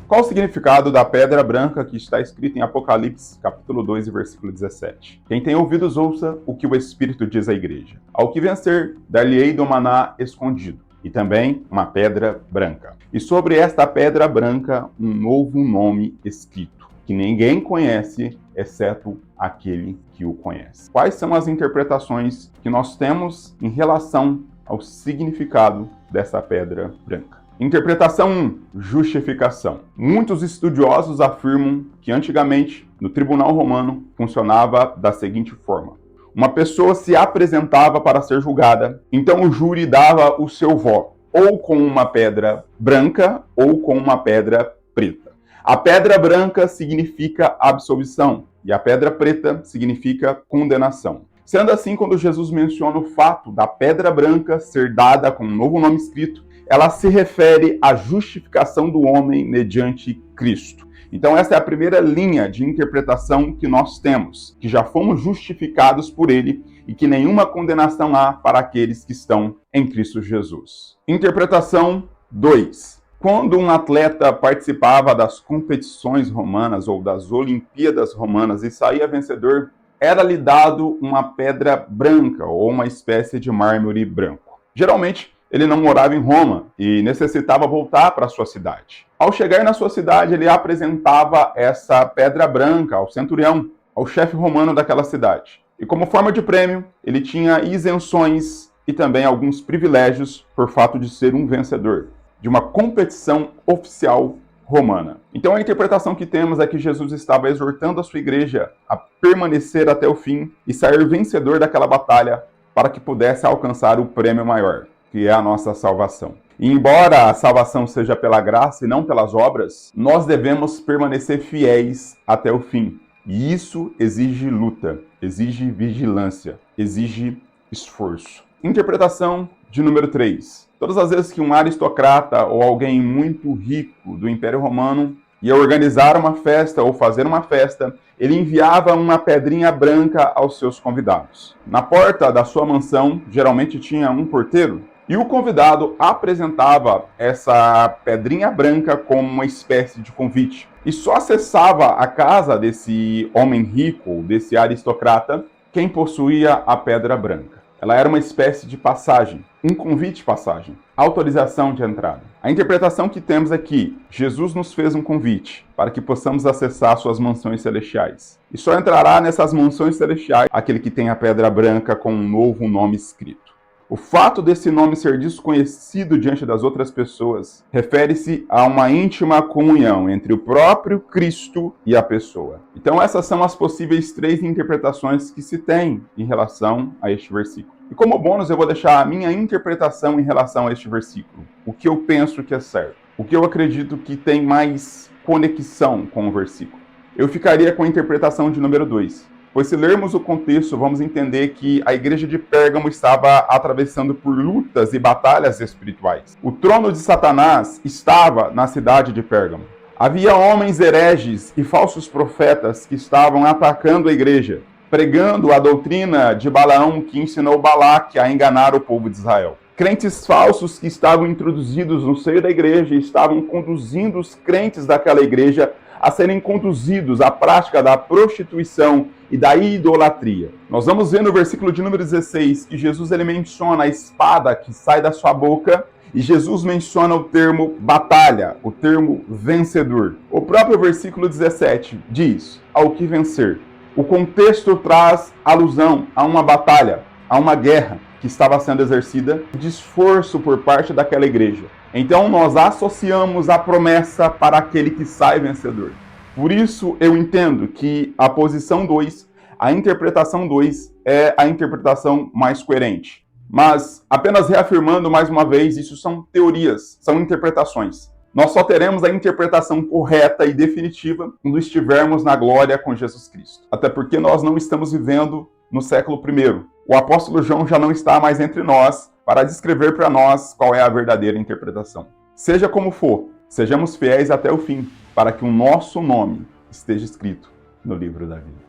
Qual o significado da pedra branca que está escrito em Apocalipse, capítulo 2, versículo 17? Quem tem ouvidos, ouça o que o Espírito diz à igreja. Ao que vencer, dar-lhe-ei do maná escondido, e também uma pedra branca. E sobre esta pedra branca, um novo nome escrito, que ninguém conhece, exceto aquele que o conhece. Quais são as interpretações que nós temos em relação ao significado dessa pedra branca? Interpretação 1. Justificação. Muitos estudiosos afirmam que antigamente, no tribunal romano, funcionava da seguinte forma. Uma pessoa se apresentava para ser julgada, então o júri dava o seu voto, ou com uma pedra branca ou com uma pedra preta. A pedra branca significa absolvição e a pedra preta significa condenação. Sendo assim, quando Jesus menciona o fato da pedra branca ser dada com um novo nome escrito, ela se refere à justificação do homem mediante Cristo. Então essa é a primeira linha de interpretação que nós temos, que já fomos justificados por ele e que nenhuma condenação há para aqueles que estão em Cristo Jesus. Interpretação 2. Quando um atleta participava das competições romanas ou das Olimpíadas romanas e saía vencedor, era-lhe dado uma pedra branca ou uma espécie de mármore branco. Geralmente, ele não morava em Roma e necessitava voltar para sua cidade. Ao chegar na sua cidade, ele apresentava essa pedra branca ao centurião, ao chefe romano daquela cidade. E como forma de prêmio, ele tinha isenções e também alguns privilégios por fato de ser um vencedor de uma competição oficial romana. Então a interpretação que temos é que Jesus estava exortando a sua igreja a permanecer até o fim e sair vencedor daquela batalha para que pudesse alcançar o prêmio maior, que é a nossa salvação. E embora a salvação seja pela graça e não pelas obras, nós devemos permanecer fiéis até o fim. E isso exige luta, exige vigilância, exige esforço. Interpretação de número 3. Todas as vezes que um aristocrata ou alguém muito rico do Império Romano ia organizar uma festa ou fazer uma festa, ele enviava uma pedrinha branca aos seus convidados. Na porta da sua mansão, geralmente tinha um porteiro, e o convidado apresentava essa pedrinha branca como uma espécie de convite. E só acessava a casa desse homem rico, desse aristocrata, quem possuía a pedra branca. Ela era uma espécie de passagem, um convite de passagem, autorização de entrada. A interpretação que temos é que Jesus nos fez um convite para que possamos acessar suas mansões celestiais. E só entrará nessas mansões celestiais aquele que tem a pedra branca com um novo nome escrito. O fato desse nome ser desconhecido diante das outras pessoas refere-se a uma íntima comunhão entre o próprio Cristo e a pessoa. Então essas são as possíveis 3 interpretações que se tem em relação a este versículo. E como bônus eu vou deixar a minha interpretação em relação a este versículo. O que eu penso que é certo. O que eu acredito que tem mais conexão com o versículo. Eu ficaria com a interpretação de número 2. Pois se lermos o contexto, vamos entender que a igreja de Pérgamo estava atravessando por lutas e batalhas espirituais. O trono de Satanás estava na cidade de Pérgamo. Havia homens hereges e falsos profetas que estavam atacando a igreja, pregando a doutrina de Balaão que ensinou Balaque a enganar o povo de Israel. Crentes falsos que estavam introduzidos no seio da igreja e estavam conduzindo os crentes daquela igreja a serem conduzidos à prática da prostituição e da idolatria. Nós vamos ver no versículo de número 16 que Jesus ele menciona a espada que sai da sua boca e Jesus menciona o termo batalha, o termo vencedor. O próprio versículo 17 diz, ao que vencer. O contexto traz alusão a uma batalha, a uma guerra que estava sendo exercida de esforço por parte daquela igreja. Então nós associamos a promessa para aquele que sai vencedor. Por isso eu entendo que a posição 2, a interpretação 2 é a interpretação mais coerente. Mas apenas reafirmando mais uma vez, isso são teorias, são interpretações. Nós só teremos a interpretação correta e definitiva quando estivermos na glória com Jesus Cristo. Até porque nós não estamos vivendo no século I. O apóstolo João já não está mais entre nós para descrever para nós qual é a verdadeira interpretação. Seja como for, sejamos fiéis até o fim, para que o nosso nome esteja escrito no livro da vida.